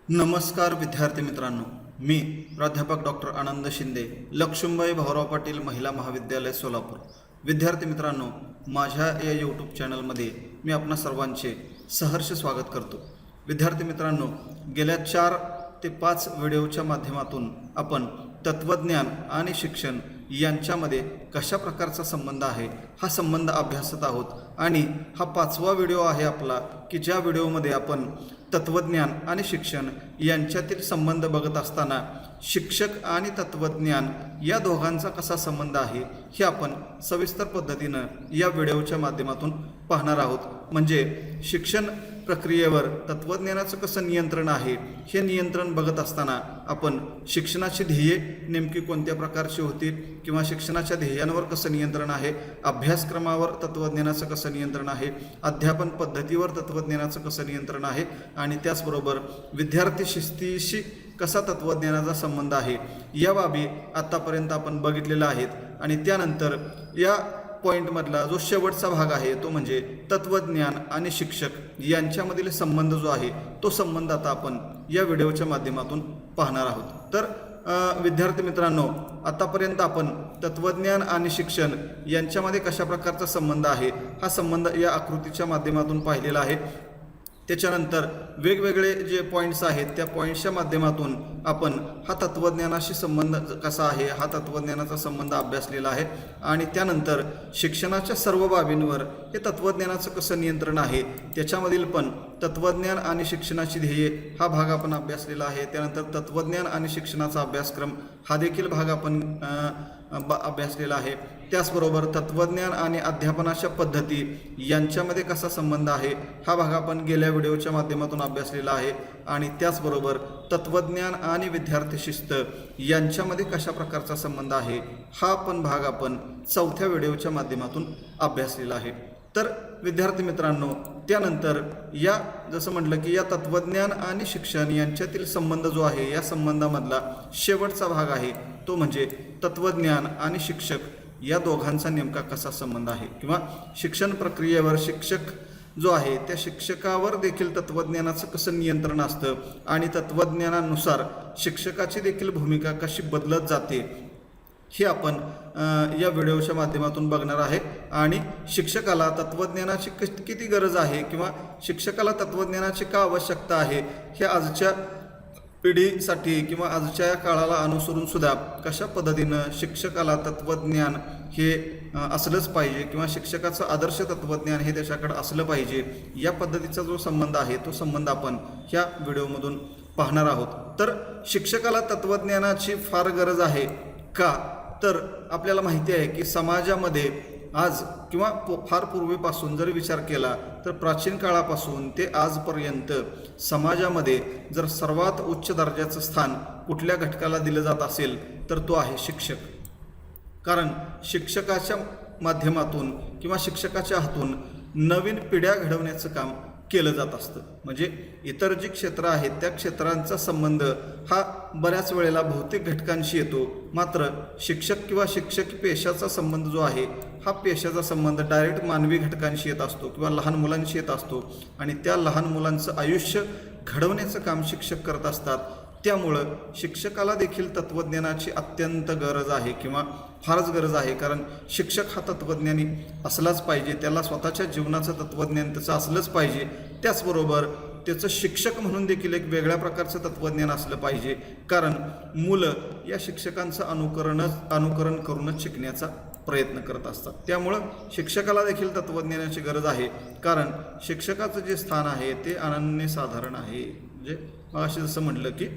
नमस्कार विद्यार्थी मित्रांनो, मी प्राध्यापक डॉक्टर आनंद शिंदे, लक्ष्मीबाई भाऊराव पाटील महिला महाविद्यालय सोलापूर. विद्यार्थी मित्रांनो, माझ्या या यूट्यूब चॅनलमध्ये मी आपणा सर्वांचे सहर्ष स्वागत करतो. विद्यार्थी मित्रांनो, गेल्या 4 ते 5 व्हिडिओच्या माध्यमातून आपण तत्त्वज्ञान आणि शिक्षण यांच्यामध्ये कशा प्रकारचा संबंध आहे हा संबंध अभ्यासत आहोत. आणि हा 5वा व्हिडिओ आहे आपला, की ज्या व्हिडिओमध्ये आपण तत्त्वज्ञान आणि शिक्षण यांच्यातील संबंध बघत असताना शिक्षक आणि तत्त्वज्ञान या दोघांचा कसा संबंध आहे हे आपण सविस्तर पद्धतीनं या व्हिडिओच्या माध्यमातून पाहणार आहोत. म्हणजे शिक्षण प्रक्रियेवर तत्त्वज्ञानाचं कसं नियंत्रण आहे हे नियंत्रण बघत असताना आपण शिक्षणाची ध्येये नेमकी कोणत्या प्रकारची होती किंवा शिक्षणाच्या ध्येयांवर कसं नियंत्रण आहे, अभ्यासक्रमावर तत्त्वज्ञानाचं कसं नियंत्रण आहे, अध्यापन पद्धतीवर तत्त्वज्ञानाचं कसं नियंत्रण आहे आणि त्याचबरोबर विद्यार्थी शिस्तीशी कसा तत्त्वज्ञानाचा संबंध आहे या बाबी आत्तापर्यंत आपण बघितलेल्या आहेत. आणि त्यानंतर या पॉईंटमधला जो शेवटचा भाग आहे तो म्हणजे तत्त्वज्ञान आणि शिक्षक यांच्यामधील संबंध जो आहे तो संबंध आता आपण या व्हिडिओच्या माध्यमातून पाहणार आहोत. तर विद्यार्थी मित्रांनो, आतापर्यंत आपण तत्त्वज्ञान आणि शिक्षण यांच्यामध्ये कशा प्रकारचा संबंध आहे हा संबंध या आकृतीच्या माध्यमातून पाहिलेला आहे. त्याच्यानंतर वेगवेगळे जे पॉईंट्स आहेत त्या पॉईंट्सच्या माध्यमातून आपण हा तत्त्वज्ञानाशी संबंध कसा आहे हा तत्त्वज्ञानाचा संबंध अभ्यासलेला आहे. आणि त्यानंतर शिक्षणाच्या सर्व बाबींवर हे तत्त्वज्ञानाचं कसं नियंत्रण आहे त्याच्यामधील पण तत्त्वज्ञान आणि शिक्षणाची ध्येये हा भाग आपण अभ्यासलेला आहे. त्यानंतर तत्त्वज्ञान आणि शिक्षणाचा अभ्यासक्रम हा देखील भाग आपण अभ्यासलेला आहे. त्याचबरोबर तत्त्वज्ञान आणि अध्यापनाच्या पद्धती यांच्यामध्ये कसा संबंध आहे हा भाग आपण गेल्या व्हिडिओच्या माध्यमातून अभ्यासलेला आहे. आणि त्याचबरोबर तत्त्वज्ञान आणि विद्यार्थी शिस्त यांच्यामध्ये कशा प्रकारचा संबंध आहे हा पण भाग आपण 4थ्या व्हिडिओच्या माध्यमातून अभ्यासलेला आहे. तर विद्यार्थी मित्रांनो, त्यानंतर या जसं म्हटलं की या तत्त्वज्ञान आणि शिक्षण यांच्यातील संबंध जो आहे या संबंधामधला शेवटचा भाग आहे तो म्हणजे तत्त्वज्ञान आणि शिक्षक या दोघांचा नेमका कसा संबंध आहे किंवा शिक्षण प्रक्रियेवर शिक्षक जो आहे त्या शिक्षकावर देखील तत्त्वज्ञानाचं कसं नियंत्रण असतं आणि तत्त्वज्ञानानुसार शिक्षकाची देखील भूमिका कशी बदलत जाते हे आपण या व्हिडिओच्या माध्यमातून बघणार आहे. आणि शिक्षकाला तत्त्वज्ञानाची किती गरज आहे किंवा शिक्षकाला तत्त्वज्ञानाची का आवश्यकता आहे हे आजच्या पिढीसाठी किंवा आजच्या या काळाला अनुसरून सुद्धा कशा पद्धतीनं शिक्षकाला तत्त्वज्ञान हे असलंच पाहिजे किंवा शिक्षकाचं आदर्श तत्त्वज्ञान हे त्याच्याकडे असलं पाहिजे या पद्धतीचा जो संबंध आहे तो संबंध आपण ह्या व्हिडिओमधून पाहणार आहोत. तर शिक्षकाला तत्त्वज्ञानाची फार गरज आहे का, तर आपल्याला माहिती आहे की समाजामध्ये आज किंवा फार पूर्वीपासून जर विचार केला तर प्राचीन काळापासून ते आजपर्यंत समाजामध्ये जर सर्वात उच्च दर्जाचं स्थान कुठल्या घटकाला दिलं जात असेल तर तो आहे शिक्षक. कारण शिक्षकाच्या माध्यमातून किंवा शिक्षकाच्या हातून नवीन पिढ्या घडवण्याचं काम केलं जात असतं. म्हणजे इतर जी क्षेत्र आहेत त्या क्षेत्रांचा संबंध हा बऱ्याच वेळेला भौतिक घटकांशी येतो, मात्र शिक्षक किंवा शिक्षक पेशाचा संबंध जो आहे हा पेशाचा संबंध डायरेक्ट मानवी घटकांशी येत असतो किंवा लहान मुलांशी येत असतो. आणि त्या लहान मुलांचं आयुष्य घडवण्याचं काम शिक्षक करत असतात. त्यामुळं शिक्षकाला देखील तत्त्वज्ञानाची अत्यंत गरज आहे किंवा फारच गरज आहे. कारण शिक्षक हा तत्त्वज्ञानी असलाच पाहिजे, त्याला स्वतःच्या जीवनाचं तत्त्वज्ञान त्याचं असलंच पाहिजे. त्याचबरोबर त्याचं शिक्षक म्हणून देखील एक वेगळ्या प्रकारचं तत्त्वज्ञान असलं पाहिजे. कारण मुलं या शिक्षकांचं अनुकरण करूनच शिकण्याचा प्रयत्न करत असतात. त्यामुळं शिक्षकाला देखील तत्त्वज्ञानाची गरज आहे. कारण शिक्षकाचं जे स्थान आहे ते अनन्यसाधारण आहे. म्हणजे मग असे जसं म्हटलं की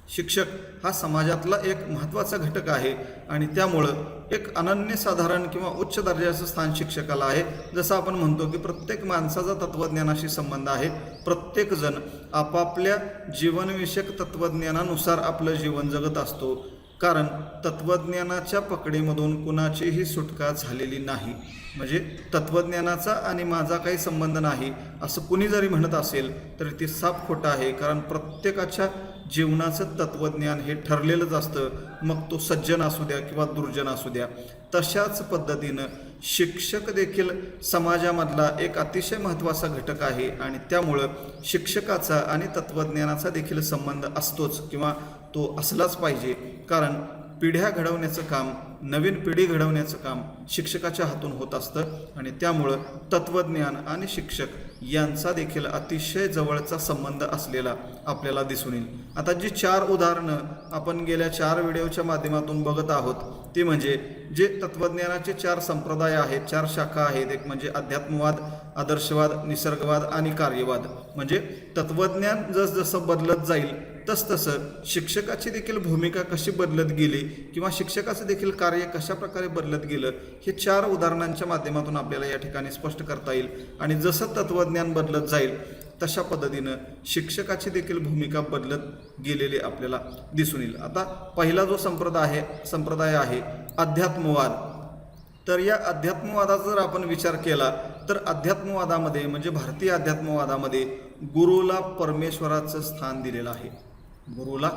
शिक्षक हा समाजातला एक महत्त्वाचा घटक आहे आणि त्यामुळं एक अनन्यसाधारण किंवा उच्च दर्जाचं स्थान शिक्षकाला आहे. जसं आपण म्हणतो की प्रत्येक माणसाचा तत्त्वज्ञानाशी संबंध आहे. प्रत्येकजण आपापल्या जीवनविषयक तत्त्वज्ञानानुसार आपलं जीवन जगत असतो. कारण तत्त्वज्ञानाच्या पकडीमधून कुणाचीही सुटका झालेली नाही. म्हणजे तत्त्वज्ञानाचा आणि माझा काही संबंध नाही असं कुणी जरी म्हणत असेल तरी ते साफ खोटं आहे. कारण प्रत्येकाच्या जीवनाचं तत्त्वज्ञान हे ठरलेलंच असतं, मग तो सज्जन असू द्या किंवा दुर्जन असू द्या. तशाच पद्धतीनं शिक्षक देखील समाजामधला एक अतिशय महत्त्वाचा घटक आहे आणि त्यामुळं शिक्षकाचा आणि तत्त्वज्ञानाचा देखील संबंध असतोच किंवा तो असलाच पाहिजे. कारण पिढ्या घडवण्याचं काम, नवीन पिढी घडवण्याचं काम शिक्षकाच्या हातून होत असतं आणि त्यामुळं तत्त्वज्ञान आणि शिक्षक यांचा देखील अतिशय जवळचा संबंध असलेला आपल्याला दिसून येईल. आता जी 4 उदाहरणं आपण गेल्या 4 व्हिडिओच्या माध्यमातून बघत आहोत ते म्हणजे जे तत्त्वज्ञानाचे 4 संप्रदाय आहेत, 4 शाखा आहेत. एक म्हणजे अध्यात्मवाद, आदर्शवाद, निसर्गवाद आणि कार्यवाद. म्हणजे तत्त्वज्ञान जसजसं बदलत जाईल तसतसं शिक्षकाची देखील भूमिका कशी बदलत गेली किंवा शिक्षकाचं देखील कार्य कशा प्रकारे बदलत गेलं हे 4 उदाहरणांच्या माध्यमातून आपल्याला या ठिकाणी स्पष्ट करता येईल. आणि जसं तत्त्वज्ञान बदलत जाईल तशा पद्धतीनं शिक्षकाची देखील भूमिका बदलत गेलेली आपल्याला दिसून येईल. आता पहिला जो संप्रदाय आहे अध्यात्मवाद. तर या अध्यात्मवादाचा जर आपण विचार केला तर अध्यात्मवादामध्ये म्हणजे भारतीय अध्यात्मवादामध्ये गुरुला परमेश्वराचं स्थान दिलेलं आहे. गुरुला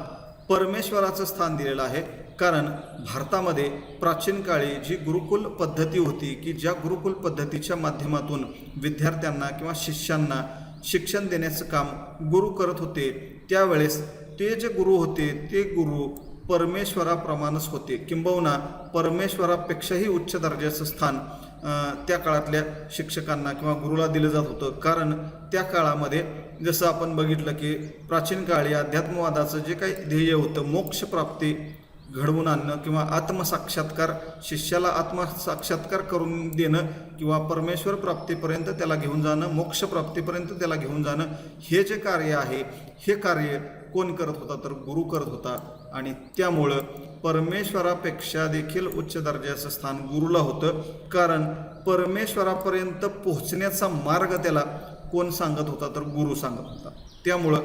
परमेश्वराचं स्थान दिलेलं आहे. कारण भारतामध्ये प्राचीन काळी जी गुरुकुल पद्धती होती की ज्या गुरुकुल पद्धतीच्या माध्यमातून विद्यार्थ्यांना किंवा शिष्यांना शिक्षण देण्याचं काम गुरु करत होते, त्यावेळेस ते जे गुरु होते ते गुरु परमेश्वराप्रमाणेच होते. किंबहुना परमेश्वरापेक्षाही उच्च दर्जाचं स्थान त्या काळातल्या शिक्षकांना किंवा गुरुला दिलं जात होतं. कारण त्या काळामध्ये जसं आपण बघितलं की प्राचीन काळी अध्यात्मवादाचं जे काही ध्येय होतं मोक्षप्राप्ती घडवून आणणं किंवा आत्मसाक्षात्कार, शिष्याला आत्मसाक्षात्कार करून देणं किंवा परमेश्वर प्राप्तीपर्यंत त्याला घेऊन जाणं, मोक्षप्राप्तीपर्यंत त्याला घेऊन जाणं, हे जे कार्य आहे हे कार्य कोण करत होता तर गुरु करत होता. आणि त्यामुळं परमेश्वरापेक्षा देखील उच्च दर्जाचं स्थान गुरुला होतं. कारण परमेश्वरापर्यंत पोहोचण्याचा मार्ग त्याला कोण सांगत होता तर गुरु सांगत होता. त्यामुळं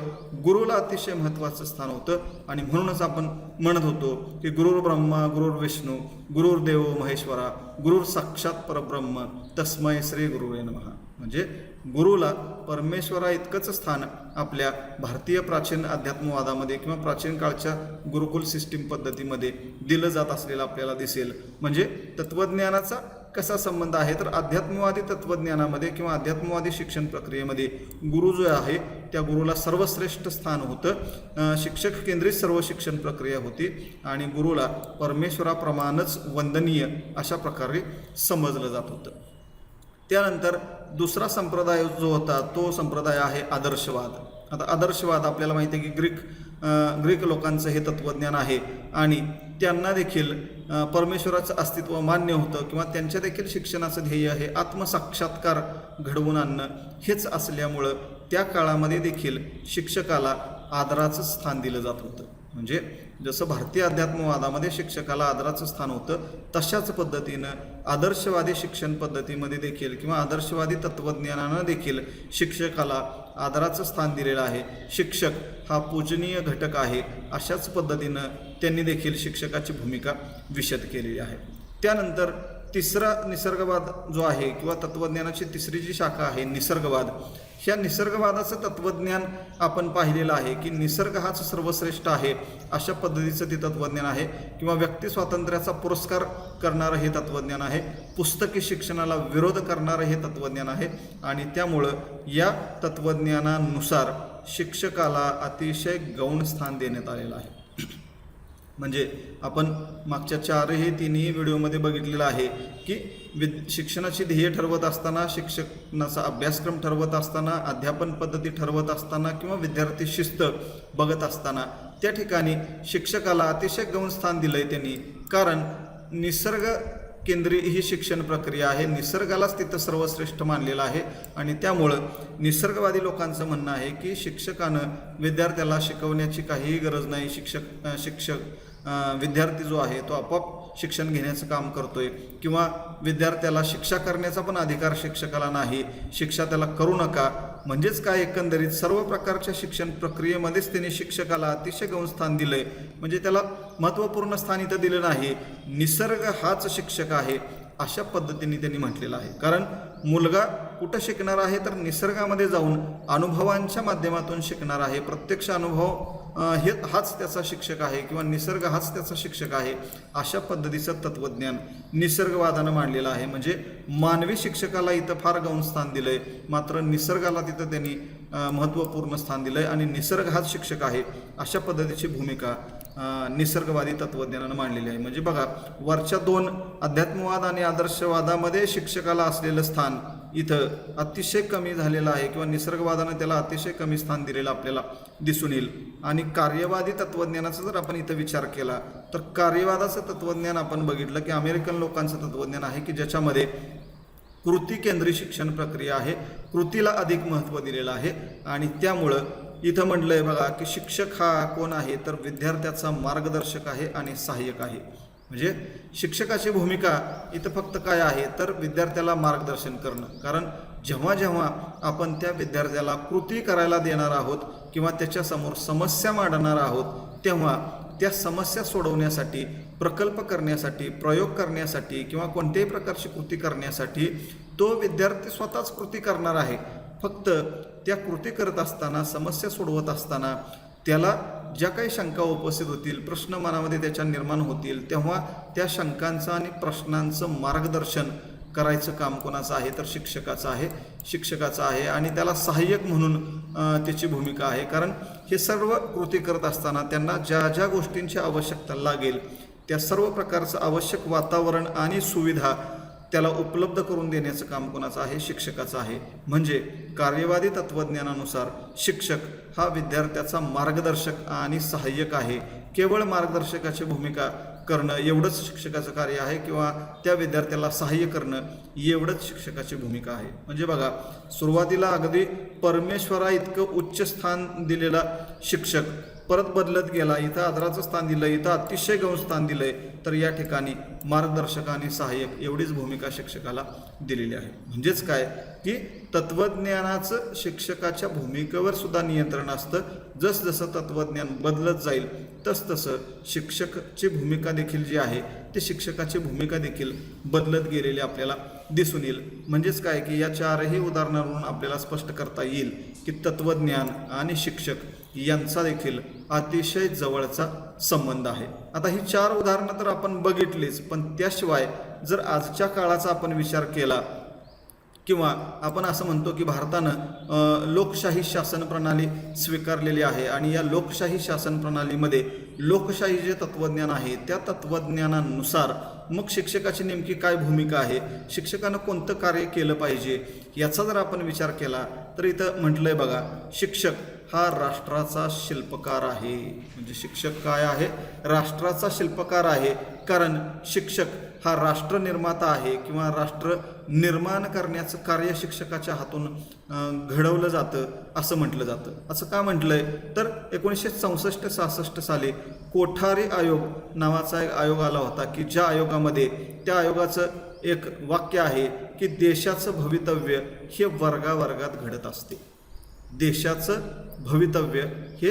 गुरुला अतिशय महत्त्वाचं स्थान होतं. आणि म्हणूनच आपण म्हणत होतो की गुरुर् ब्रह्मा गुरुर्विष्णू गुरुर्देव महेश्वरा गुरुर साक्षात परब्रह्म तस्मै श्री गुरुवे नमः. म्हणजे गुरुला परमेश्वरा इतकंच स्थान आपल्या भारतीय प्राचीन अध्यात्मवादामध्ये किंवा प्राचीन काळच्या गुरुकुल सिस्टीम पद्धतीमध्ये दिलं जात असलेलं आपल्याला दिसेल. म्हणजे तत्त्वज्ञानाचा कसा संबंध आहे तर अध्यात्मवादी तत्त्वज्ञानामध्ये किंवा अध्यात्मवादी शिक्षण प्रक्रियेमध्ये गुरु जो आहे त्या गुरुला सर्वश्रेष्ठ स्थान होतं. शिक्षक केंद्रित सर्व शिक्षण प्रक्रिया होती आणि गुरुला परमेश्वराप्रमाणेच वंदनीय अशा प्रकारे समजलं जात होतं. त्यानंतर दुसरा संप्रदाय जो होता तो संप्रदाय आहे आदर्शवाद. आता आदर्शवाद आपल्याला माहिती आहे की ग्रीक लोकांचं हे तत्त्वज्ञान आहे आणि त्यांना देखील परमेश्वराचं अस्तित्व मान्य होतं किंवा त्यांच्या देखील शिक्षणाचं ध्येय हे आत्मसाक्षात्कार घडवून आणणं हेच असल्यामुळं त्या काळामध्ये देखील शिक्षकाला आदराचं स्थान दिलं जात होतं. म्हणजे जसं भारतीय अध्यात्मवादामध्ये शिक्षकाला आदराचं स्थान होतं तशाच पद्धतीनं आदर्शवादी शिक्षण पद्धतीमध्ये देखील किंवा आदर्शवादी तत्त्वज्ञानानं देखील शिक्षकाला आदराचं स्थान दिलेलं आहे. शिक्षक हा पूजनीय घटक आहे. अशाच पद्धतीनं त्यांनी देखील शिक्षकाची भूमिका विशद केलेली आहे. त्यानंतर तिसरा निसर्गवाद जो आहे किंवा तत्त्वज्ञानाची तिसरी जी शाखा आहे निसर्गवाद. ह्या निसर्गवादाचं तत्त्वज्ञान आपण पाहिलेलं आहे की निसर्ग हाच सर्वश्रेष्ठ आहे अशा पद्धतीचं ते तत्त्वज्ञान आहे. किंवा व्यक्ती स्वातंत्र्याचा पुरस्कार करणारं हे तत्त्वज्ञान आहे. पुस्तकी शिक्षणाला विरोध करणारं हे तत्त्वज्ञान आहे. आणि त्यामुळं या तत्त्वज्ञानानुसार शिक्षकाला अतिशय गौण स्थान देण्यात आलेलं आहे. म्हणजे आपण मागच्या 4-3 व्हिडिओमध्ये बघितलेलं आहे की शिक्षणाची ध्येय ठरवत असताना, शिक्षणाचा अभ्यासक्रम ठरवत असताना, अध्यापन पद्धती ठरवत असताना किंवा विद्यार्थी शिस्त बघत असताना त्या ठिकाणी शिक्षकाला अतिशय गौण स्थान दिलं आहे त्यांनी. कारण निसर्ग केंद्रीय ही शिक्षण प्रक्रिया आहे. निसर्गालाच तिथं सर्वश्रेष्ठ मानलेलं आहे. आणि त्यामुळं निसर्गवादी लोकांचं म्हणणं आहे की शिक्षकानं विद्यार्थ्याला शिकवण्याची काहीही गरज नाही. विद्यार्थी जो आहे तो आपोआप शिक्षण घेण्याचं काम करतोय किंवा विद्यार्थ्याला शिक्षा करण्याचा पण अधिकार शिक्षकाला नाही. शिक्षा त्याला करू नका. म्हणजेच काय एकंदरीत सर्व प्रकारच्या शिक्षण प्रक्रियेमध्येच त्यांनी शिक्षकाला अतिशय गौण स्थान दिलं आहे. म्हणजे त्याला महत्त्वपूर्ण स्थान इथं दिलं नाही. निसर्ग हाच शिक्षक आहे अशा पद्धतीने त्यांनी म्हटलेलं आहे. कारण मुलगा कुठं शिकणार आहे तर निसर्गामध्ये जाऊन अनुभवांच्या माध्यमातून शिकणार आहे. प्रत्यक्ष अनुभव हाच त्याचा शिक्षक आहे किंवा निसर्ग हाच त्याचा शिक्षक आहे. अशा पद्धतीचं तत्त्वज्ञान निसर्गवादानं मांडलेलं आहे. म्हणजे मानवी शिक्षकाला इथं फार गौण स्थान दिलंय, मात्र निसर्गाला तिथं त्यांनी महत्त्वपूर्ण स्थान दिलंय आणि निसर्ग हाच शिक्षक आहे अशा पद्धतीची भूमिका निसर्गवादी तत्त्वज्ञानानं मांडलेली आहे. म्हणजे बघा, वरच्या दोन अध्यात्मवाद आणि आदर्शवादामध्ये शिक्षकाला असलेलं स्थान इथं अतिशय कमी झालेलं आहे किंवा निसर्गवादानं त्याला अतिशय कमी स्थान दिलेलं आपल्याला दिसून येईल. आणि कार्यवादी तत्त्वज्ञानाचा जर आपण इथं विचार केला तर कार्यवादाचं तत्त्वज्ञान आपण बघितलं की अमेरिकन लोकांचं तत्त्वज्ञान आहे की ज्याच्यामध्ये कृती केंद्रित शिक्षण प्रक्रिया आहे, कृतीला अधिक महत्त्व दिलेलं आहे. आणि त्यामुळं इथं म्हटलं आहे बघा की शिक्षक हा कोण आहे तर विद्यार्थ्याचा मार्गदर्शक आहे आणि सहाय्यक आहे. म्हणजे शिक्षकाची भूमिका इथं फक्त काय आहे तर विद्यार्थ्याला मार्गदर्शन करणं. कारण जेव्हा जेव्हा आपण त्या विद्यार्थ्याला कृती करायला देणार आहोत किंवा त्याच्यासमोर समस्या मांडणार आहोत तेव्हा त्या समस्या सोडवण्यासाठी, प्रकल्प करण्यासाठी, प्रयोग करण्यासाठी किंवा कोणत्याही प्रकारची कृती करण्यासाठी तो विद्यार्थी स्वतःच कृती करणार आहे. फक्त त्या कृती करत असताना, समस्या सोडवत असताना त्याला ज्या काही शंका उपस्थित होतील, प्रश्न मनामध्ये त्याच्या निर्माण होतील, तेव्हा त्या शंकांचं आणि प्रश्नांचं मार्गदर्शन करायचं काम कोणाचं आहे तर शिक्षकाचं आहे. आणि त्याला सहाय्यक म्हणून त्याची भूमिका आहे. कारण हे सर्व कृती करत असताना त्यांना ज्या ज्या गोष्टींची आवश्यकता लागेल त्या सर्व प्रकारचं आवश्यक वातावरण आणि सुविधा त्याला उपलब्ध करून देण्याचं काम कोणाचं आहे, शिक्षकाचं आहे. म्हणजे कार्यवादी तत्त्वज्ञानानुसार शिक्षक हा विद्यार्थ्याचा मार्गदर्शक आणि सहाय्यक आहे. केवळ मार्गदर्शकाची भूमिका करणं एवढंच शिक्षकाचं कार्य आहे किंवा त्या विद्यार्थ्याला सहाय्य करणं एवढंच शिक्षकाची भूमिका आहे. म्हणजे बघा, सुरुवातीला अगदी परमेश्वरा इतकं उच्च स्थान दिलेला शिक्षक परत बदलत गेला, इथं आदराचं स्थान दिलं, इथं अतिशय गौण स्थान दिलंय, तर या ठिकाणी मार्गदर्शक आणि सहाय्यक एवढीच भूमिका शिक्षकाला दिलेली आहे. म्हणजेच काय की तत्त्वज्ञानाचं शिक्षकाच्या भूमिकेवर सुद्धा नियंत्रण असतं. जसजसं तत्त्वज्ञान बदलत जाईल तसतसं शिक्षकाची भूमिका देखील जी आहे ते शिक्षकाची भूमिका देखील बदलत गेलेली आपल्याला दिसून येईल. म्हणजेच काय की या चारही उदाहरणावरून आपल्याला स्पष्ट करता येईल की तत्त्वज्ञान आणि शिक्षक यांचा देखील अतिशय जवळचा संबंध आहे. आता ही 4 उदाहरणं तर आपण बघितलीच, पण त्याशिवाय जर आजच्या काळाचा आपण विचार केला किंवा आपण असं म्हणतो की भारतानं लोकशाही शासन प्रणाली स्वीकारलेली आहे आणि या लोकशाही शासन प्रणालीमध्ये लोकशाही जे तत्त्वज्ञान आहे त्या तत्त्वज्ञानानुसार मग शिक्षकाची नेमकी काय भूमिका आहे, शिक्षकानं कोणतं कार्य केलं पाहिजे याचा जर आपण विचार केला तर इथं म्हटलंय बघा, शिक्षक हा राष्ट्राचा शिल्पकार आहे. म्हणजे शिक्षक काय आहे, राष्ट्राचा शिल्पकार आहे. कारण शिक्षक हा राष्ट्र निर्माता आहे किंवा राष्ट्र निर्माण करण्याचं कार्य शिक्षकाच्या हातून घडवलं जातं असं म्हटलं जातं. असं का म्हटलंय तर 1964-66 साली कोठारी आयोग नावाचा एक आयोग आला होता की ज्या आयोगामध्ये त्या आयोगाचं एक वाक्य आहे की देशाचं भवितव्य हे वर्गावर्गात घडत असते. देशाचं भवितव्य हे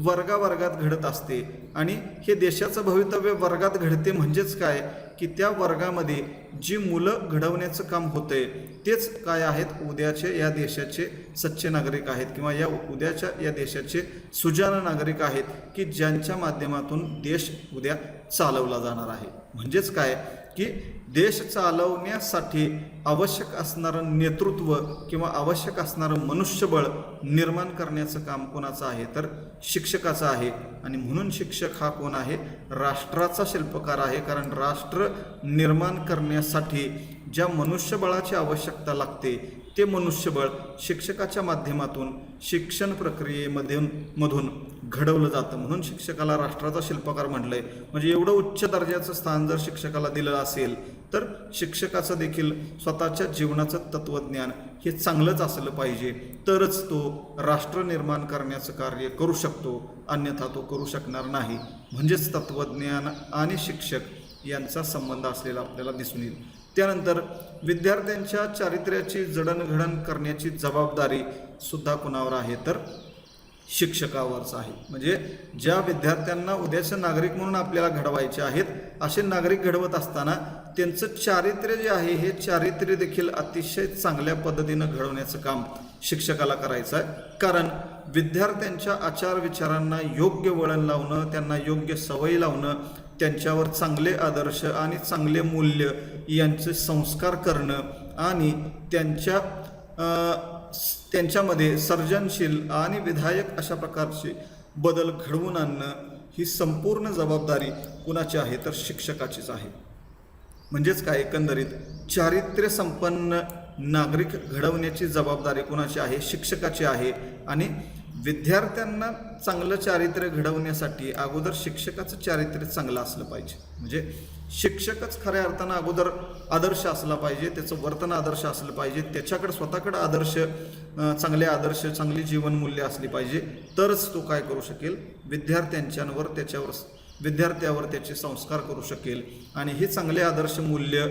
वर्गावर्गात घडत असते आणि हे देशाचं भवितव्य वर्गात घडते. म्हणजेच काय की त्या वर्गामध्ये जी मुलं घडवण्याचं काम होतंय तेच काय आहेत, उद्याचे या देशाचे सच्चे नागरिक आहेत किंवा या उद्याच्या या देशाचे सुजाण नागरिक आहेत की ज्यांच्या माध्यमातून देश उद्या चालवला जाणार आहे. म्हणजेच काय की देश चालवण्यासाठी आवश्यक असणारं नेतृत्व किंवा आवश्यक असणारं मनुष्यबळ निर्माण करण्याचं काम कोणाचं आहे तर शिक्षकाचं आहे. आणि म्हणून शिक्षक हा कोण आहे, राष्ट्राचा शिल्पकार आहे. कारण राष्ट्र निर्माण करण्यासाठी ज्या मनुष्यबळाची आवश्यकता लागते ते मनुष्यबळ शिक्षकाच्या माध्यमातून शिक्षण प्रक्रियेमधून घडवलं जातं. म्हणून शिक्षकाला राष्ट्राचा शिल्पकार म्हटलंय. म्हणजे एवढं उच्च दर्जाचं स्थान जर शिक्षकाला दिलं असेल तर शिक्षकाचं देखील स्वतःच्या जीवनाचं तत्त्वज्ञान हे चांगलंच असलं पाहिजे, तरच तो राष्ट्र निर्माण करण्याचं कार्य करू शकतो, अन्यथा तो करू शकणार नाही. म्हणजेच तत्त्वज्ञान आणि शिक्षक यांचा संबंध असलेला आपल्याला दिसून येईल. त्यानंतर विद्यार्थ्यांच्या चारित्र्याची जडणघडण करण्याची जबाबदारी सुद्धा कुणावर आहे तर शिक्षकावरच आहे. म्हणजे ज्या विद्यार्थ्यांना उद्याचे नागरिक म्हणून आपल्याला घडवायचे आहेत असे नागरिक घडवत असताना त्यांचं चारित्र्य जे आहे हे चारित्र्य देखील अतिशय चांगल्या पद्धतीनं घडवण्याचं काम शिक्षकाला करायचं आहे. कारण विद्यार्थ्यांच्या आचार विचारांना योग्य वळण लावणं, त्यांना योग्य सवयी लावणं, त्यांच्यावर चांगले आदर्श आणि चांगले मूल्य यांचे संस्कार करणं आणि त्यांच्यामध्ये सर्जनशील आणि विधायक अशा प्रकारचे बदल घडवून आणणं ही संपूर्ण जबाबदारी कुणाची आहे तर शिक्षकाचीच आहे. म्हणजेच काय, एकंदरीत चारित्र्य संपन्न नागरिक घडवण्याची जबाबदारी कुणाची आहे, शिक्षकाची आहे. आणि विद्यार्थ्यांना चांगलं चारित्र्य घडवण्यासाठी अगोदर शिक्षकाचं चारित्र्य चांगलं असलं पाहिजे. म्हणजे शिक्षकच खऱ्या अर्थानं अगोदर आदर्श असला पाहिजे, त्याचं वर्तन आदर्श असलं पाहिजे, त्याच्याकडे स्वतःकडे आदर्श, चांगले आदर्श, चांगली जीवनमूल्य असली पाहिजे, तरच तो काय करू शकेल, विद्यार्थ्यावर त्याचे संस्कार करू शकेल. आणि हे चांगले आदर्श मूल्य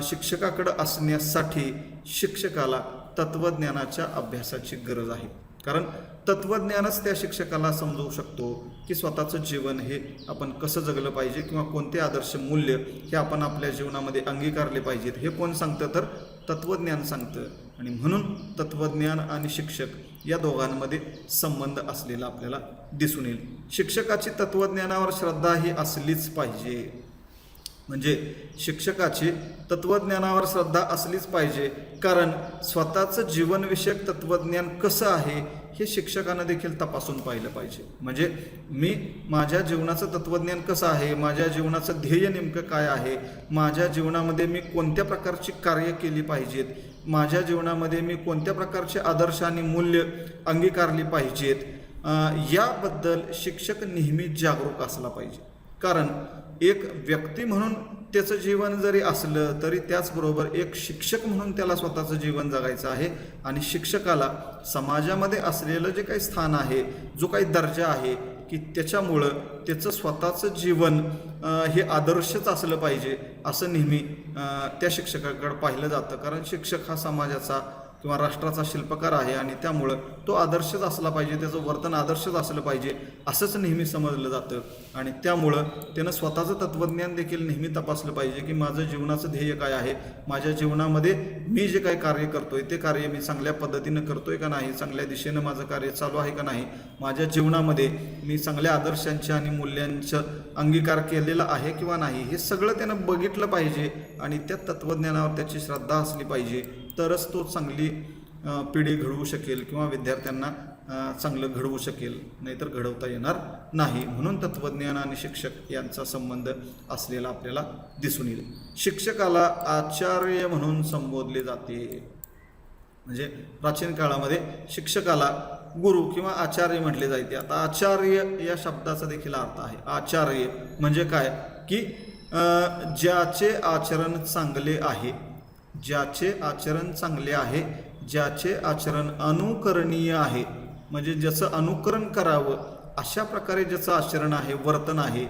शिक्षकाकडे असण्यासाठी शिक्षकाला तत्त्वज्ञानाच्या अभ्यासाची गरज आहे. कारण तत्त्वज्ञानच त्या शिक्षकाला समजवू शकतो की स्वतःचं जीवन हे आपण कसं जगलं पाहिजे किंवा कोणते आदर्श मूल्य हे आपण आपल्या जीवनामध्ये अंगीकारले पाहिजेत. हे कोण सांगतं तर तत्त्वज्ञान सांगतं. आणि म्हणून तत्त्वज्ञान आणि शिक्षक या दोघांमध्ये संबंध असलेला आपल्याला दिसून येईल. शिक्षकाची तत्त्वज्ञानावर श्रद्धा ही असलीच पाहिजे. म्हणजे शिक्षकाची तत्त्वज्ञानावर श्रद्धा असलीच पाहिजे. कारण स्वतःचं जीवनविषयक तत्त्वज्ञान कसं आहे हे शिक्षकानं देखील तपासून पाहिलं पाहिजे. म्हणजे मी माझ्या जीवनाचं तत्त्वज्ञान कसं आहे, माझ्या जीवनाचं ध्येय नेमकं काय आहे, माझ्या जीवनामध्ये मी कोणत्या प्रकारची कार्य केली पाहिजेत, माझ्या जीवनामध्ये मी कोणत्या प्रकारचे आदर्श आणि मूल्य अंगीकारली पाहिजेत, याबद्दल शिक्षक नेहमी जागरूक असला पाहिजे. कारण एक व्यक्ती म्हणून त्याचं जीवन जरी असलं तरी त्याचबरोबर एक शिक्षक म्हणून त्याला स्वतःचं जीवन जगायचं आहे. आणि शिक्षकाला समाजामध्ये असलेलं जे काही स्थान आहे, जो काही दर्जा आहे, की त्याच्यामुळं त्याचं स्वतःचं जीवन हे आदर्शच असलं पाहिजे असं नेहमी त्या शिक्षकाकडे पाहिलं जातं. कारण शिक्षक हा समाजाचा किंवा राष्ट्राचा शिल्पकार आहे आणि त्यामुळं तो आदर्शच असला पाहिजे, त्याचं वर्तन आदर्शच असलं पाहिजे असंच नेहमी समजलं जातं. आणि त्यामुळं त्यानं स्वतःचं तत्त्वज्ञान देखील नेहमी तपासलं पाहिजे की माझं जीवनाचं ध्येय काय आहे, माझ्या जीवनामध्ये मी जे काही कार्य करतोय ते कार्य मी चांगल्या पद्धतीनं करतोय का नाही, चांगल्या दिशेनं माझं कार्य चालू आहे का नाही, माझ्या जीवनामध्ये मी चांगल्या आदर्शांच्या आणि मूल्यांचं अंगीकार केलेला आहे किंवा नाही, हे सगळं त्यानं बघितलं पाहिजे. आणि त्या तत्त्वज्ञानावर त्याची श्रद्धा असली पाहिजे, तरच तो चांगली पिढी घडवू शकेल किंवा विद्यार्थ्यांना चांगलं घडवू शकेल, नाहीतर घडवता येणार नाही. म्हणून तत्त्वज्ञान आणि शिक्षक यांचा संबंध असलेला आपल्याला दिसून येईल. शिक्षकाला आचार्य म्हणून संबोधले जाते. म्हणजे प्राचीन काळामध्ये शिक्षकाला गुरु किंवा आचार्य म्हटले जायचे. आता आचार्य या शब्दाचा देखील अर्थ आहे. आचार्य म्हणजे काय की ज्याचे आचरण चांगले आहे, ज्याचे आचरण चांगले आहे, ज्याचे आचरण अनुकरणीय आहे, म्हणजे ज्याचं अनुकरण करावं अशा प्रकारे ज्याचं आचरण आहे, वर्तन आहे,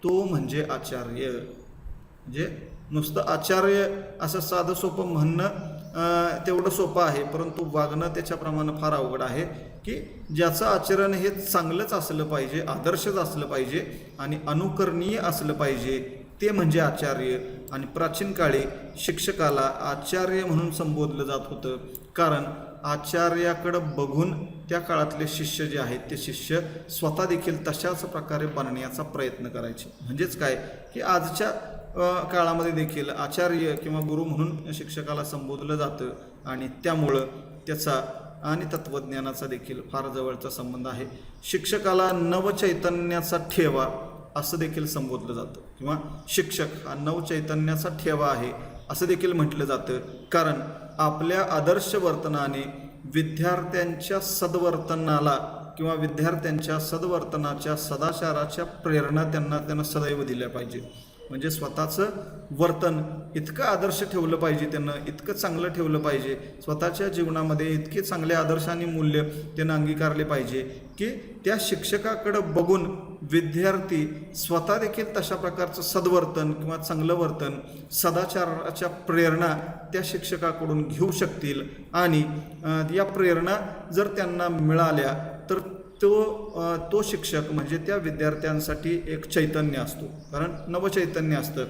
तो म्हणजे आचार्य. म्हणजे नुसतं आचार्य असं साधं सोपं म्हणणं तेवढं सोपं आहे, परंतु वागणं त्याच्याप्रमाणे फार अवघड आहे. की ज्याचं आचरण हे चांगलंच असलं पाहिजे, आदर्शच असलं पाहिजे आणि अनुकरणीय असलं पाहिजे, ते म्हणजे आचार्य. आणि प्राचीन काळी शिक्षकाला आचार्य म्हणून संबोधलं जात होतं. कारण आचार्याकडं बघून त्या काळातले शिष्य जे आहेत ते शिष्य स्वतः देखील तशाच प्रकारे बनण्याचा प्रयत्न करायचे. म्हणजेच काय की आजच्या काळामध्ये देखील आचार्य किंवा गुरु म्हणून शिक्षकाला संबोधलं जातं. आणि त्यामुळं त्याचा आणि तत्त्वज्ञानाचा देखील फार जवळचा संबंध आहे. शिक्षकाला नवचैतन्याचा ठेवा असं देखील संबोधलं जातं किंवा शिक्षक हा नवचैतन्याचा ठेवा आहे असं देखील म्हटलं जातं. कारण आपल्या आदर्श वर्तनाने विद्यार्थ्यांच्या सद्वर्तनाला किंवा विद्यार्थ्यांच्या सद्वर्तनाच्या सदाचाराच्या प्रेरणा त्यांना सदैव दिल्या पाहिजे. म्हणजे स्वतःचं वर्तन इतकं आदर्श ठेवलं पाहिजे, त्यांना इतकं चांगलं ठेवलं पाहिजे, स्वतःच्या जीवनामध्ये इतके चांगले आदर्श आणि मूल्य त्यांना अंगीकारले पाहिजे की त्या शिक्षकाकडं बघून विद्यार्थी स्वतः देखील तशा प्रकारचं सद्वर्तन किंवा चांगलं वर्तन, सदाचाराच्या प्रेरणा त्या शिक्षकाकडून घेऊ शकतील. आणि या प्रेरणा जर त्यांना मिळाल्या तर तो शिक्षक म्हणजे त्या विद्यार्थ्यांसाठी एक चैतन्य असतो. कारण नवचैतन्य असतं.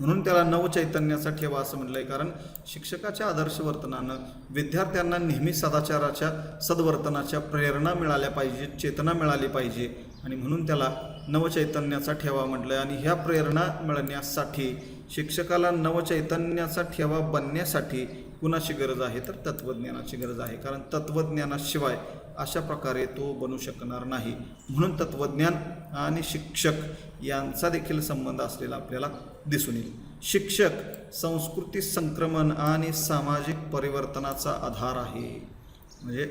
म्हणून त्याला नवचैतन्याचा ठेवा असं म्हटलं आहे. कारण शिक्षकाच्या आदर्श वर्तनानं विद्यार्थ्यांना नेहमी सदाचाराच्या सद्वर्तनाच्या प्रेरणा मिळाल्या पाहिजे, चेतना मिळाली पाहिजे आणि म्हणून त्याला नवचैतन्याचा ठेवा म्हटलं आहे. आणि ह्या प्रेरणा मिळण्यासाठी शिक्षकाला नवचैतन्याचा ठेवा बनण्यासाठी कुणाची गरज आहे तर तत्त्वज्ञानाची गरज आहे. कारण तत्त्वज्ञानाशिवाय अशा प्रकारे तो बनू शकणार नाही. म्हणून तत्त्वज्ञान आणि शिक्षक यांचा देखील संबंध असलेला आपल्याला दिसून येईल. शिक्षक संस्कृती संक्रमण आणि सामाजिक परिवर्तनाचा आधार आहे. म्हणजे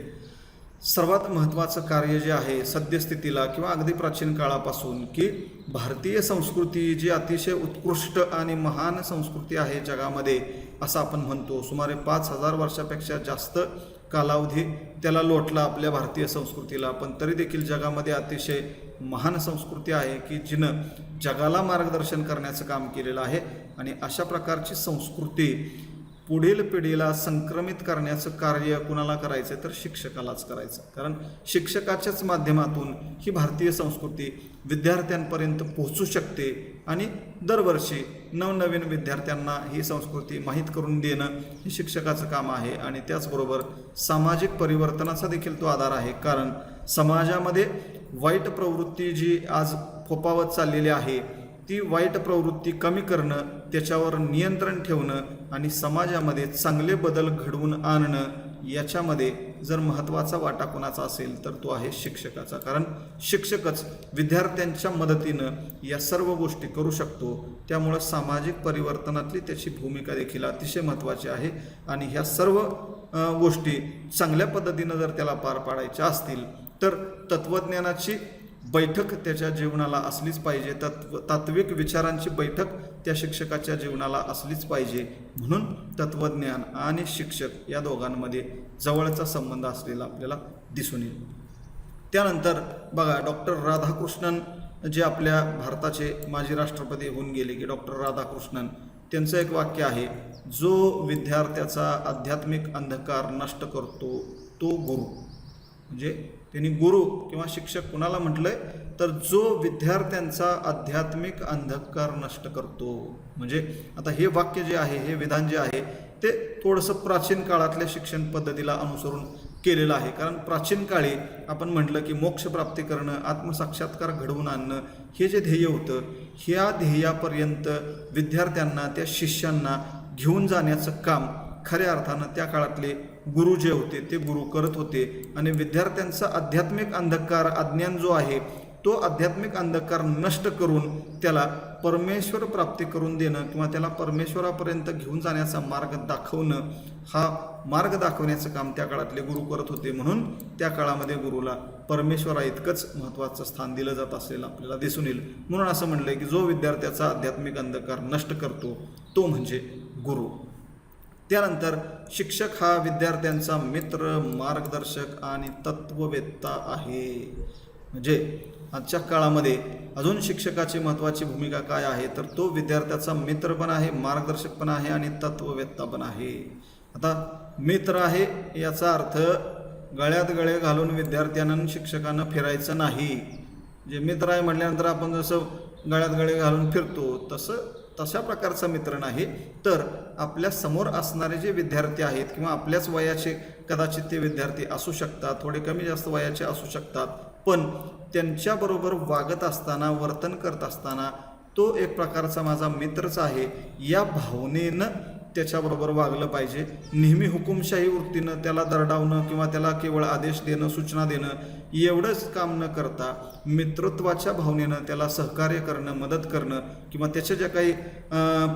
सर्वात महत्त्वाचं कार्य जे आहे सद्यस्थितीला किंवा अगदी प्राचीन काळापासून की भारतीय संस्कृती जी अतिशय उत्कृष्ट आणि महान संस्कृती आहे जगामध्ये असं आपण म्हणतो. सुमारे 5000 वर्षापेक्षा जास्त कालावधी त्याला लोटला आपल्या भारतीय संस्कृतीला. पण तरी देखील जगामध्ये अतिशय महान संस्कृती आहे की जिनं जगाला मार्गदर्शन करण्याचं काम केलेलं आहे. आणि अशा प्रकारची संस्कृती पुढील पिढीला संक्रमित करण्याचं कार्य कुणाला करायचं तर शिक्षकालाच करायचं. कारण शिक्षकाच्याच माध्यमातून ही भारतीय संस्कृती विद्यार्थ्यांपर्यंत पोहोचू शकते आणि दरवर्षी नवनवीन विद्यार्थ्यांना ही संस्कृती माहीत करून देणं हे शिक्षकाचं काम आहे. आणि त्याचबरोबर सामाजिक परिवर्तनाचा देखील तो आधार आहे. कारण समाजामध्ये वाईट प्रवृत्ती जी आज फोफावत चाललेली आहे ती वाईट प्रवृत्ती कमी करणं, त्याच्यावर नियंत्रण ठेवणं आणि समाजामध्ये चांगले बदल घडवून आणणं याच्यामध्ये जर महत्त्वाचा वाटा कोणाचा असेल तर तो आहे शिक्षकाचा. कारण शिक्षकच विद्यार्थ्यांच्या मदतीनं या सर्व गोष्टी करू शकतो. त्यामुळं सामाजिक परिवर्तनातली त्याची भूमिका देखील अतिशय महत्त्वाची आहे. आणि ह्या सर्व गोष्टी चांगल्या पद्धतीनं जर त्याला पार पाडायच्या असतील तर तत्त्वज्ञानाची बैठक त्याच्या जीवनाला असलीच पाहिजे. तात्विक विचारांची बैठक त्या शिक्षकाच्या जीवनाला असलीच पाहिजे. म्हणून तत्त्वज्ञान आणि शिक्षक या दोघांमध्ये जवळचा संबंध असलेला आपल्याला दिसून येईल. त्यानंतर बघा डॉक्टर राधाकृष्णन जे आपल्या भारताचे माजी राष्ट्रपती होऊन गेले की डॉक्टर राधाकृष्णन, त्यांचं एक वाक्य आहे, जो विद्यार्थ्याचा आध्यात्मिक अंधकार नष्ट करतो तो गुरु. म्हणजे त्यांनी गुरु किंवा शिक्षक कुणाला म्हटलंय तर जो विद्यार्थ्यांचा आध्यात्मिक अंधकार नष्ट करतो. म्हणजे आता हे वाक्य जे आहे, हे विधान जे आहे ते थोडंसं प्राचीन काळातल्या शिक्षण पद्धतीला अनुसरून केलेलं आहे. कारण प्राचीन काळी आपण म्हटलं की मोक्षप्राप्ती करणं, आत्मसाक्षात्कार घडवून आणणं हे जे ध्येय होतं, ह्या ध्येयापर्यंत विद्यार्थ्यांना, त्या शिष्यांना घेऊन जाण्याचं काम खऱ्या अर्थानं त्या काळातले गुरु जे होते ते गुरु करत होते. आणि विद्यार्थ्यांचा आध्यात्मिक अंधकार, अज्ञान जो आहे तो आध्यात्मिक अंधकार नष्ट करून त्याला परमेश्वर प्राप्ती करून देणं किंवा त्याला परमेश्वरापर्यंत घेऊन जाण्याचा मार्ग दाखवणं, हा मार्ग दाखवण्याचं काम त्या काळातले गुरु करत होते. म्हणून त्या काळामध्ये गुरुला परमेश्वरा इतकंच महत्त्वाचं स्थान दिलं जात असलेलं आपल्याला दिसून येईल. म्हणून असं म्हणलंय की जो विद्यार्थ्याचा आध्यात्मिक अंधकार नष्ट करतो तो म्हणजे गुरु. त्यानंतर शिक्षक हा विद्यार्थ्यांचा मित्र, मार्गदर्शक आणि तत्ववेत्ता आहे. म्हणजे आजच्या काळामध्ये अजून शिक्षकाची महत्त्वाची भूमिका काय आहे तर तो विद्यार्थ्याचा मित्र पण आहे, मार्गदर्शक पण आहे आणि तत्ववेत्ता पण आहे. आता मित्र आहे याचा अर्थ गळ्यात गळे घालून विद्यार्थ्यांना शिक्षकानं फिरायचं नाही. जे मित्र आहे म्हटल्यानंतर आपण जसं गळ्यात गळे घालून फिरतो तशा प्रकारचा मित्र नाही, तर आपल्या समोर असणारे जे विद्यार्थी आहेत किंवा आपल्याच वयाचे कदाचित ते विद्यार्थी असू शकतात, थोडे कमी जास्त वयाचे असू शकतात, पण त्यांच्याबरोबर वागत असताना, वर्तन करत असताना तो एक प्रकारचा माझा मित्रच आहे या भावनेनं त्याच्याबरोबर वागलं पाहिजे. नेहमी हुकुमशाही वृत्तीनं त्याला दरडावणं किंवा त्याला केवळ आदेश देणं, सूचना देणं एवढंच काम न करता मित्रत्वाच्या भावनेनं त्याला सहकार्य करणं, मदत करणं किंवा त्याचे ज्या काही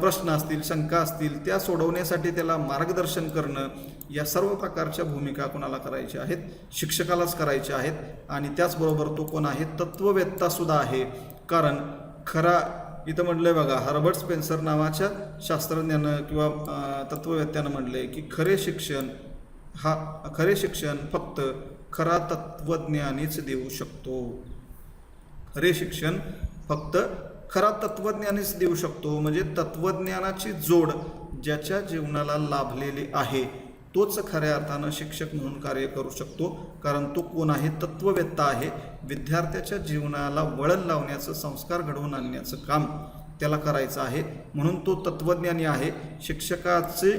प्रश्न असतील, शंका असतील त्या सोडवण्यासाठी त्याला मार्गदर्शन करणं, या सर्व प्रकारच्या भूमिका कोणाला करायच्या आहेत? शिक्षकालाच करायच्या आहेत. आणि त्याचबरोबर तो कोण आहे? तत्ववेत्तासुद्धा आहे. कारण खरा इथं म्हटलंय बघा, हर्बर्ट स्पेन्सर नावाच्या शास्त्रज्ञानं किंवा तत्ववेत्यानं म्हटलंय की खरे शिक्षण फक्त खरा तत्वज्ञानीच देऊ शकतो. खरे शिक्षण फक्त खरा तत्वज्ञानीच देऊ शकतो. म्हणजे तत्वज्ञानाची जोड ज्याच्या जीवनाला लाभलेली आहे तोच खऱ्या अर्थानं शिक्षक म्हणून कार्य करू शकतो. कारण तो कोण आहे? तत्ववेत्ता आहे. विद्यार्थ्याच्या जीवनाला वळण लावण्याचं, संस्कार घडवून आणण्याचं काम त्याला करायचा आहे, म्हणून तो तत्वज्ञानी आहे. शिक्षकाची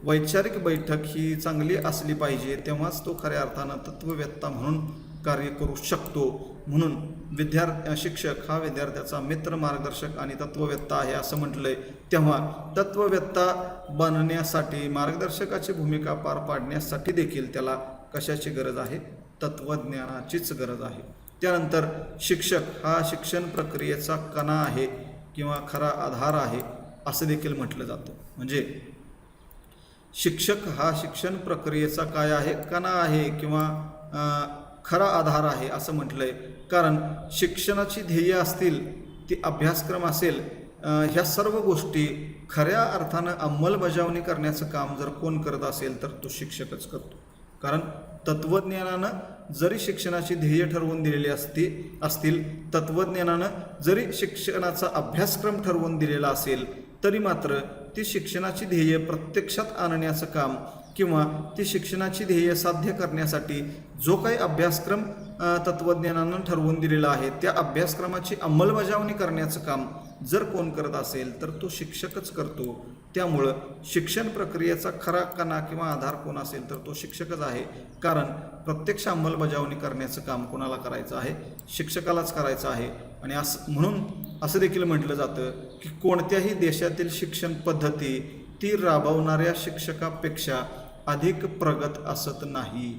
वैचारिक बैठक ही चांगली असली पाहिजे, तेव्हाच तो खऱ्या अर्थानं तत्ववेत्ता म्हणून कार्य करू शकतो. म्हणून शिक्षक हा विद्यार्थ्याचा मित्र, मार्गदर्शक आणि तत्ववेत्ता आहे असं म्हटलंय. तेव्हा तत्ववेत्ता बनण्यासाठी, मार्गदर्शकाची भूमिका पार पाडण्यासाठी देखील त्याला कशाची गरज आहे? तत्वज्ञानाचीच गरज आहे. त्यानंतर शिक्षक हा शिक्षण प्रक्रियेचा कणा आहे किंवा खरा आधार आहे असं देखील म्हटलं जातं. म्हणजे शिक्षक हा शिक्षण प्रक्रियेचा काय आहे? कणा आहे किंवा खरा आधार आहे असं म्हटलंय. कारण शिक्षणाची ध्येय असतील, ती अभ्यासक्रम असेल, ह्या सर्व गोष्टी खऱ्या अर्थानं अंमलबजावणी करण्याचं काम जर कोण करत असेल तर तो शिक्षकच करतो. कारण तत्वज्ञानानं जरी शिक्षणाची ध्येय ठरवून दिलेली असतील, तत्वज्ञानानं जरी शिक्षणाचा अभ्यासक्रम ठरवून दिलेला असेल, तरी मात्र ती शिक्षणाची ध्येय प्रत्यक्षात आणण्याचं काम किंवा ती शिक्षणाची ध्येय साध्य करण्यासाठी जो काही अभ्यासक्रम तत्वज्ञानानं ठरवून दिलेला आहे, त्या अभ्यासक्रमाची अंमलबजावणी करण्याचं काम जर कोण करत असेल तर तो शिक्षकच करतो. त्यामुळं शिक्षण प्रक्रियेचा खरा कणा किंवा आधार कोण असेल तर तो शिक्षकच आहे. कारण प्रत्यक्ष अंमलबजावणी करण्याचं काम कोणाला करायचं आहे? शिक्षकालाच करायचं आहे. आणि म्हणून असं देखील म्हटलं जातं की कोणत्याही देशातील शिक्षण पद्धती ती राबवणाऱ्या शिक्षकापेक्षा अधिक प्रगत असत नाही.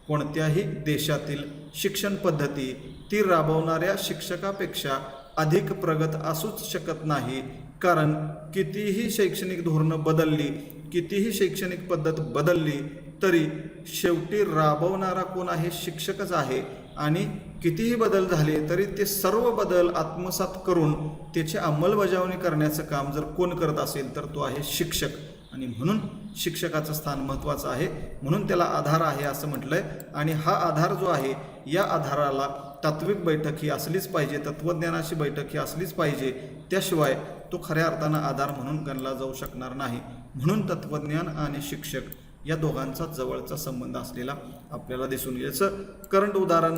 कोणत्याही देशातील शिक्षण पद्धती ती राबवणाऱ्या शिक्षकापेक्षा अधिक प्रगत असूच शकत नाही. कारण कितीही शैक्षणिक धोरणं बदलली, कितीही शैक्षणिक पद्धत बदलली, तरी शेवटी राबवणारा कोण आहे? शिक्षकच आहे. आणि कितीही बदल झाले तरी ते सर्व बदल आत्मसात करून त्याची अंमलबजावणी करण्याचं काम जर कोण करत असेल तर तो आहे शिक्षक. आणि म्हणून शिक्षकाचं स्थान महत्त्वाचं आहे, म्हणून त्याला आधार आहे असं म्हटलंय. आणि हा आधार जो आहे, या आधाराला तात्विक बैठक ही असलीच पाहिजे, तत्वज्ञानाची बैठक ही असलीच पाहिजे. त्याशिवाय तो खऱ्या अर्थानं आधार म्हणून गणला जाऊ शकणार नाही. म्हणून तत्वज्ञान आणि शिक्षक या दोघांचा जवळचा संबंध असलेला आपल्याला दिसून याचं करंट उदाहरण,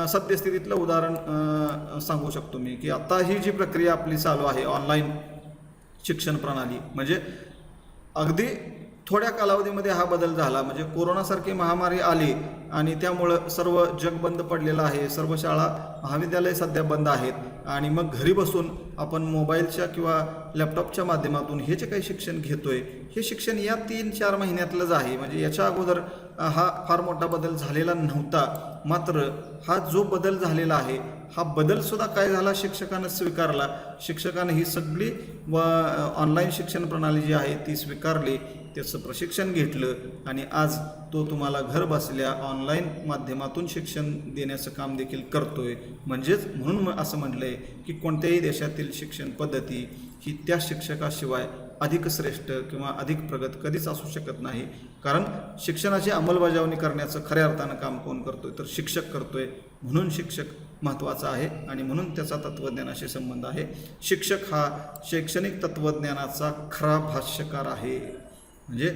सद्यस्थितीतलं उदाहरण सांगू शकतो मी की आता ही जी प्रक्रिया आपली चालू आहे, ऑनलाईन शिक्षण प्रणाली, म्हणजे अगदी थोड्या कालावधीमध्ये हा बदल झाला. म्हणजे कोरोनासारखी महामारी आली आणि त्यामुळं सर्व जग बंद पडलेलं आहे, सर्व शाळा महाविद्यालय सध्या बंद आहेत आणि मग घरी बसून आपण मोबाईलच्या किंवा लॅपटॉपच्या माध्यमातून हे जे काही शिक्षण घेतोय, हे शिक्षण या 3-4 महिन्यातलंच आहे. म्हणजे याच्या अगोदर हा फार मोठा बदल झालेला नव्हता. मात्र हा जो बदल झालेला आहे, हा बदलसुद्धा काय झाला? शिक्षकानं स्वीकारला. शिक्षकानं ही सगळी ऑनलाईन शिक्षण प्रणाली जी आहे ती स्वीकारली, त्याचं प्रशिक्षण घेतलं आणि आज तो तुम्हाला घर बसल्या ऑनलाईन माध्यमातून शिक्षण देण्याचं काम देखील करतोय. म्हणून असं म्हटलंय की कोणत्याही देशातील शिक्षण पद्धती ही त्या शिक्षकाशिवाय अधिक श्रेष्ठ किंवा अधिक प्रगत कधीच असू शकत नाही. कारण शिक्षणाची अंमलबजावणी करण्याचं खऱ्या अर्थानं काम कोण करतोय? तर शिक्षक करतोय. म्हणून शिक्षक महत्त्वाचा आहे आणि म्हणून त्याचा तत्वज्ञानाशी संबंध आहे. शिक्षक हा शैक्षणिक तत्वज्ञानाचा खरा भाष्यकार आहे. म्हणजे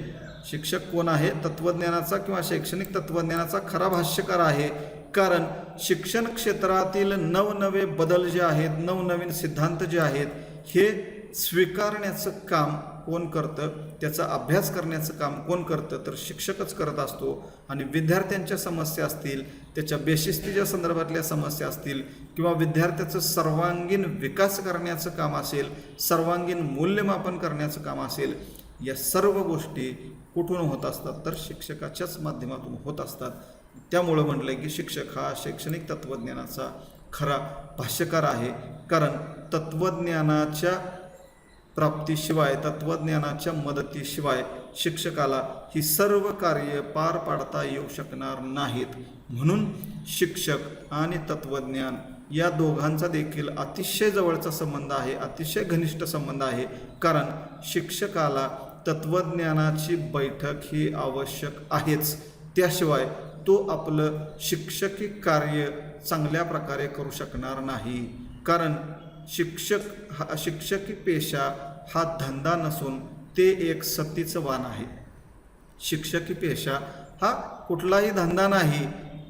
शिक्षक कोण आहे? तत्वज्ञानाचा किंवा शैक्षणिक तत्वज्ञानाचा खरा भाष्यकार आहे. कारण शिक्षण क्षेत्रातील नवनवे बदल जे आहेत, नवनवीन सिद्धांत जे आहेत, हे स्वीकारण्याचं काम कोण करतं? त्याचा अभ्यास करण्याचं काम कोण करतं? तर शिक्षकच करत असतो. आणि विद्यार्थ्यांच्या समस्या असतील, त्याच्या बेशिस्तीच्या संदर्भातल्या समस्या असतील किंवा विद्यार्थ्याचं सर्वांगीण विकास करण्याचं काम असेल, सर्वांगीण मूल्यमापन करण्याचं काम असेल, या सर्व गोष्टी कुठून होत असतात? तर शिक्षकाच्याच माध्यमातून होत असतात. त्यामुळं म्हटलंय की शिक्षक हा शैक्षणिक तत्वज्ञानाचा खरा भाष्यकार आहे. कारण तत्वज्ञानाच्या प्राप्तीशिवाय, तत्वज्ञानाच्या मदतीशिवाय शिक्षकाला ही सर्व कार्य पार पाडता येऊ शकणार नाहीत. म्हणून शिक्षक आणि तत्वज्ञान या दोघांचा देखील अतिशय जवळचा संबंध आहे, अतिशय घनिष्ठ संबंध आहे. कारण शिक्षकाला तत्वज्ञानाची बैठक ही आवश्यक आहेच. त्याशिवाय तो आपलं शिक्षकी कार्य चांगल्या प्रकारे करू शकणार नाही. कारण शिक्षकी पेशा हा धंदा नसून ते एक सतीचं वाण आहे. शिक्षकी पेशा हा कुठलाही धंदा नाही,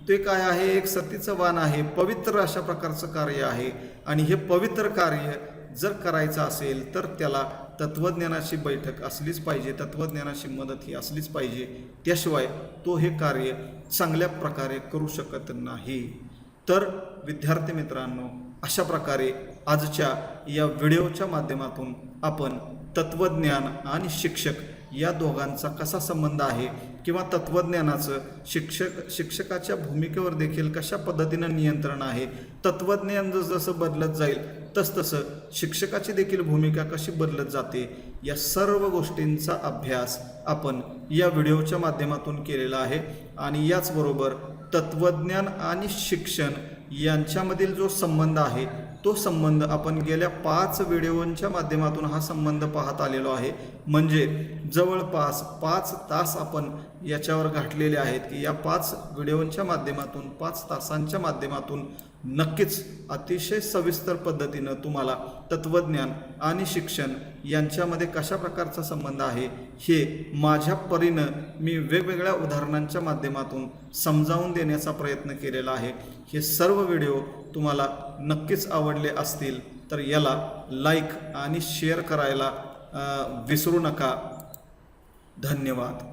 ते काय आहे? एक सतीचं वाण आहे, पवित्र अशा प्रकारचं कार्य आहे. आणि हे पवित्र कार्य जर करायचा असेल तर त्याला तत्त्वज्ञानाची बैठक असलीच पाहिजे, तत्त्वज्ञानाची मदत ही असलीच पाहिजे. त्याशिवाय तो हे कार्य चांगल्या प्रकारे करू शकत नाही. तर विद्यार्थी मित्रांनो, अशा प्रकारे आजच्या या व्हिडिओच्या माध्यमातून आपण तत्त्वज्ञान आणि शिक्षक या दोघांचा कसा संबंध आहे किंवा तत्त्वज्ञानाचं शिक्षकाच्या भूमिकेवर देखील कशा पद्धतीनं नियंत्रण आहे, तत्त्वज्ञान जसं बदलत जाईल तसतसं शिक्षकाची देखील भूमिका कशी बदलत जाते, या सर्व गोष्टींचा अभ्यास आपण या व्हिडिओच्या माध्यमातून केलेला आहे. आणि याचबरोबर तत्त्वज्ञान आणि शिक्षण यांच्यामधील जो संबंध आहे तो संबंध आपण गेल्या 5 व्हिडिओंच्या माध्यमातून हा संबंध पाहत आलेलो आहे. म्हणजे जवळपास 5 तास आपण याच्यावर गाठलेले आहेत की या 5 व्हिडिओंच्या माध्यमातून 5 तासांच्या माध्यमातून नक्कीच अतिशय सविस्तर पद्धतीनं तुम्हाला तत्त्वज्ञान आणि शिक्षण यांच्यामध्ये कशा प्रकारचा संबंध आहे हे माझ्या परीनं मी वेगवेगळ्या उदाहरणांच्या माध्यमातून समजावून देण्याचा प्रयत्न केलेला आहे. हे सर्व व्हिडिओ तुम्हाला नक्कीच आवडले असतील तर याला लाईक आणि शेअर करायला विसरू नका. धन्यवाद.